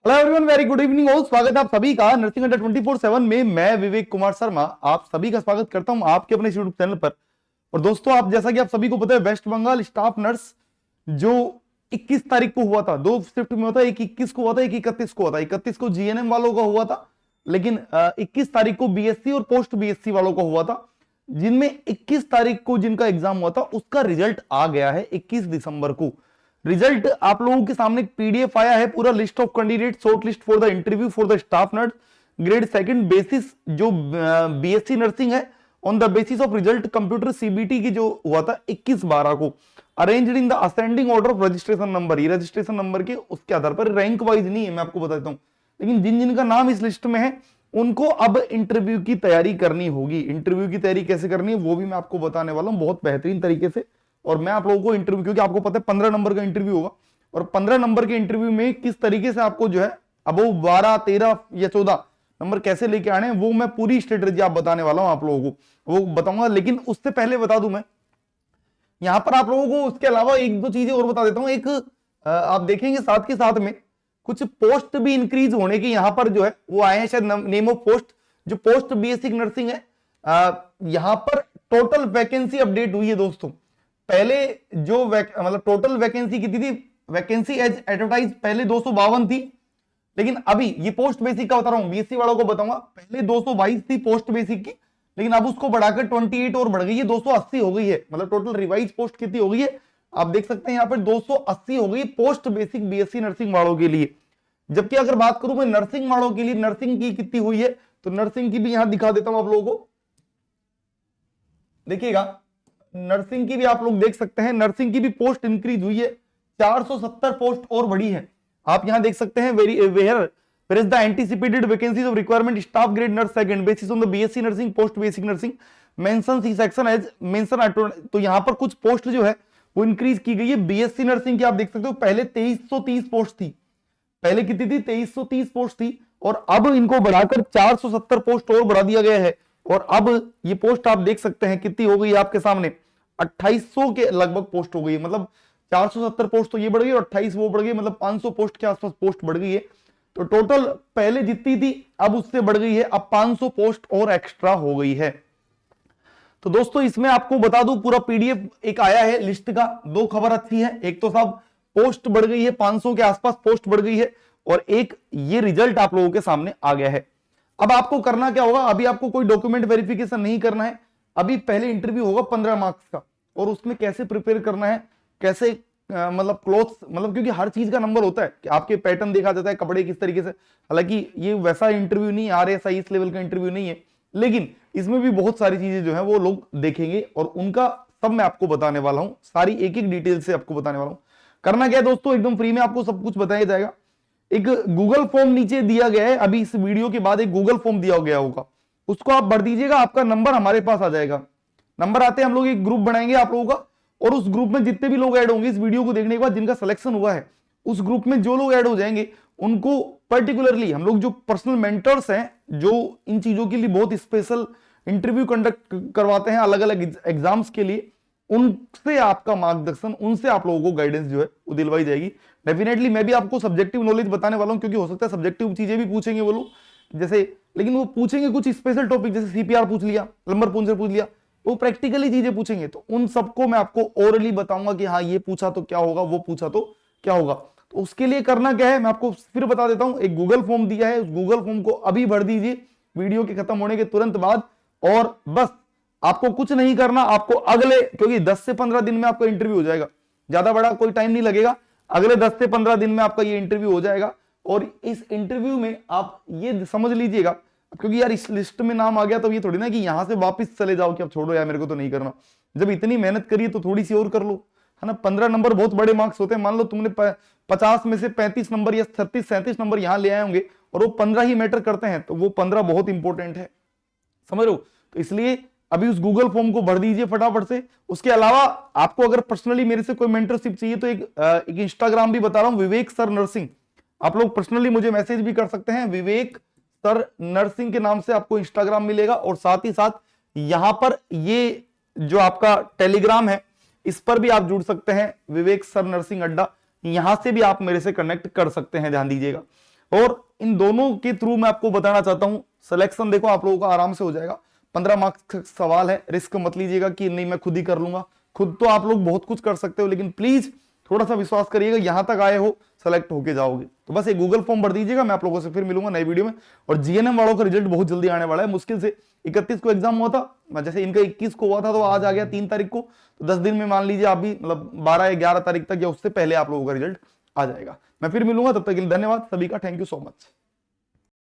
Hello everyone, very good evening हो। स्वागत है आप सभी का नर्सिंग अड्डा 24/7 में। मैं विवेक कुमार शर्मा आप सभी का स्वागत करता हूं आपके अपने यूट्यूब चैनल पर। और दोस्तों, आप जैसा कि आप सभी को पता है, वेस्ट बंगाल स्टाफ नर्स जो 21 तारीख को हुआ था, दो शिफ्ट में होता है, एक 21 को हुआ था, एक 31 को हुआ था। 31 को जीएनएम वालों का हुआ था, लेकिन 21 तारीख को बीएससी और पोस्ट बीएससी वालों का हुआ था। जिनमें 21 तारीख को जिनका एग्जाम हुआ था उसका रिजल्ट आ गया है 21 दिसंबर को। रिजल्ट आप लोगों के सामने पीडीएफ आया है, पूरा list of candidate, short list for the interview for the staff nurse grade second basis जो बीएससी नर्सिंग है, on the basis of result computer CBT की जो हुआ था 21/12 को, arranged in the ascending order of registration number. ये registration number के उसके आधार पर, रैंक वाइज नहीं है, मैं आपको बता देता हूं। लेकिन जिन जिनका नाम इस लिस्ट में है उनको अब इंटरव्यू की तैयारी करनी होगी। इंटरव्यू की तैयारी कैसे करनी है वो भी मैं आपको बताने वाला हूं बहुत बेहतरीन तरीके से। और मैं आप लोगों को इंटरव्यू, क्योंकि आपको पता है 15 नंबर का इंटरव्यू होगा, और 15 नंबर के इंटरव्यू में किस तरीके से आपको जो है अब वो 12, 13 या 14 नंबर कैसे लेके आने हैं, वो मैं पूरी स्ट्रेटेजी आप बताने वाला हूं आप लोगों को, वो बताऊंगा। लेकिन उससे पहले बता दूं मैं यहां पर आप लोगों को उसके अलावा एक दो चीजें और बता देता हूं। एक आप देखेंगे साथ के साथ में कुछ पोस्ट भी इंक्रीज होने की यहां पर जो है वो आए हैं, शायद नेम ऑफ पोस्ट जो पोस्ट बीएससी नर्सिंग है। यहां पर टोटल वैकेंसी अपडेट हुई है दोस्तों। पहले जो मतलब टोटल वैकेंसी कितनी थी, वैकेंसी एज एडवर्टाइज पहले 252 थी, लेकिन अभी ये पोस्ट बेसिक का बता रहा हूं, बीएससी वालों को बताऊंगा। पहले 222 थी पोस्ट बेसिक की, लेकिन अब उसको बढ़ाकर 28 और बढ़ गई है, 280 हो गई है। मतलब टोटल रिवाइज पोस्ट कितनी हो गई है आप देख सकते हैं यहाँ पर 280 हो गई पोस्ट बेसिक बीएससी नर्सिंग वालों के लिए। जबकि अगर बात करूं मैं नर्सिंग वालों के लिए, नर्सिंग की कितनी हुई है, तो नर्सिंग की भी यहां दिखा देता हूं आप लोगों को। देखिएगा, नर्सिंग की भी आप लोग देख सकते हैं, नर्सिंग की भी पोस्ट इंक्रीज हुई है, 470 पोस्ट और बढ़ी है। आप यहां देख सकते हैं where is the anticipated vacancies of requirement staff grade nurse second basis on the BSc nursing post basic nursing mention C section as mention. तो यहां पर कुछ पोस्ट जो है वो इंक्रीज की गई है बीएससी नर्सिंग की। आप देख सकते हो पहले 2330 पोस्ट थी, पहले कितनी थी 2330 पोस्ट थी, और अब इनको बढ़ाकर 470 पोस्ट और बढ़ा दिया गया है। और अब ये पोस्ट आप देख सकते हैं कितनी हो गई है आपके सामने, 2800 के लगभग पोस्ट हो गई है। मतलब 470 पोस्ट तो ये बढ़ गई और 28 वो बढ़ गई, मतलब 500 पोस्ट के आसपास पोस्ट बढ़ गई है। तो टोटल पहले जितनी थी अब उससे बढ़ गई है, अब 500 पोस्ट और एक्स्ट्रा हो गई है। तो दोस्तों इसमें आपको बता दूं, पूरा पीडीएफ एक आया है लिस्ट का। दो खबर अच्छी है, एक तो साहब पोस्ट बढ़ गई है, 500 के आसपास पोस्ट बढ़ गई है, और एक ये रिजल्ट आप लोगों के सामने आ गया है। अब आपको करना क्या होगा, अभी आपको कोई डॉक्यूमेंट वेरिफिकेशन नहीं करना है। अभी पहले इंटरव्यू होगा 15 मार्क्स का, और उसमें कैसे प्रिपेयर करना है, कैसे मतलब क्लोथ्स, मतलब क्योंकि हर चीज का नंबर होता है कि आपके पैटर्न देखा जाता है, कपड़े किस तरीके से। हालांकि ये वैसा इंटरव्यू नहीं, आरएसआई इस लेवल का इंटरव्यू नहीं है, लेकिन इसमें भी बहुत सारी चीजें जो है वो लोग देखेंगे, और उनका सब मैं आपको बताने वाला हूं, सारी एक एक डिटेल से आपको बताने वाला हूं। करना क्या है दोस्तों, एकदम फ्री में आपको सब कुछ बताया जाएगा। एक गूगल फॉर्म नीचे दिया गया है, अभी इस वीडियो के बाद एक गूगल फॉर्म दिया गया होगा, उसको आप भर दीजिएगा, आपका नंबर हमारे पास आ जाएगा। नंबर आते हैं हम लोग एक ग्रुप बनाएंगे आप लोगों का, और उस ग्रुप में जितने भी लोग ऐड होंगे इस वीडियो को देखने के बाद, जिनका सिलेक्शन हुआ है, उस ग्रुप में जो लोग ऐड हो जाएंगे उनको पर्टिकुलरली हम लोग जो पर्सनल मेंटर्स हैं, जो इन चीजों के लिए बहुत स्पेशल इंटरव्यू कंडक्ट करवाते हैं अलग अलग एग्जाम्स के लिए, उनसे आपका मार्गदर्शन, उनसे आप लोगों को गाइडेंस जो है वो दिलवाई जाएगी। डेफिनेटली मैं भी आपको सब्जेक्टिव नॉलेज बताने वाला हूं, क्योंकि हो सकता है सब्जेक्टिव चीजें भी पूछेंगे वो लोग, जैसे, लेकिन वो पूछेंगे कुछ स्पेशल टॉपिक, जैसे सीपीआर पूछ लिया, नंबर पुंजर पूछ लिया, वो प्रैक्टिकली चीजें पूछेंगे। तो उन सबको मैं आपको ओरली बताऊंगा कि हाँ ये पूछा तो क्या होगा, वो पूछा तो क्या होगा। तो उसके लिए करना क्या है मैं आपको फिर बता देता हूं। एक गूगल फॉर्म दिया है, उस गूगल फॉर्म को अभी भर दीजिए वीडियो के खत्म होने के तुरंत बाद, और बस आपको कुछ नहीं करना। आपको अगले, क्योंकि 10 से 15 दिन में आपका इंटरव्यू हो जाएगा, ज्यादा बड़ा कोई टाइम नहीं लगेगा, अगले 10 से 15 दिन में आपका ये इंटरव्यू हो जाएगा। और इस इंटरव्यू में आप ये समझ लीजिएगा, क्योंकि यार इस लिस्ट में नाम आ गया तो ये थोड़ी ना कि यहां से वापस चले जाओ कि अब छोड़ो यार मेरे को तो नहीं करना। जब इतनी मेहनत करी तो थोड़ी सी और कर लो, है ना। 15 नंबर बहुत बड़े मार्क्स होते हैं। मान लो तुमने 50 में से 35 नंबर या 36 37 नंबर यहां ले आए होंगे, और वो 15 ही मैटर करते हैं, तो वो 15 बहुत इंपॉर्टेंट है, समझ लो। तो इसलिए अभी उस गूगल फॉर्म को भर दीजिए फटाफट से। उसके अलावा आपको अगर पर्सनली मेरे से कोई मेंटरशिप चाहिए तो एक इंस्टाग्राम भी बता रहा हूं, विवेक सर नर्सिंग। आप लोग पर्सनली मुझे मैसेज भी कर सकते हैं, विवेक सर नर्सिंग के नाम से आपको इंस्टाग्राम मिलेगा। और साथ ही साथ यहां पर ये जो आपका टेलीग्राम है, इस पर भी आप जुड़ सकते हैं, विवेक सर नर्सिंग अड्डा, यहां से भी आप मेरे से कनेक्ट कर सकते हैं, ध्यान दीजिएगा। और इन दोनों के थ्रू मैं आपको बताना चाहता हूं, सिलेक्शन देखो आप लोगों का आराम से हो जाएगा। 15 मार्क्स का सवाल है, रिस्क मत लीजिएगा कि नहीं मैं खुद ही कर लूंगा। खुद तो आप लोग बहुत कुछ कर सकते हो, लेकिन प्लीज थोड़ा सा विश्वास करिएगा, यहां तक आए हो सेलेक्ट होके जाओगे। तो बस एक गूगल फॉर्म भर दीजिएगा, मैं आप लोगों से फिर मिलूंगा नई वीडियो में। और जीएनएम वालों का रिजल्ट बहुत जल्दी आने वाला है, मुश्किल से 31 को एग्जाम हुआ था, जैसे इनका 21 को हुआ था तो आज आ गया 3 तारीख को, तो 10 दिन में मान लीजिए आप भी मतलब 12 या 11 तारीख तक या उससे पहले आप लोगों का रिजल्ट आ जाएगा। मैं फिर मिलूंगा, तब तक के लिए धन्यवाद सभी का, थैंक यू सो मच।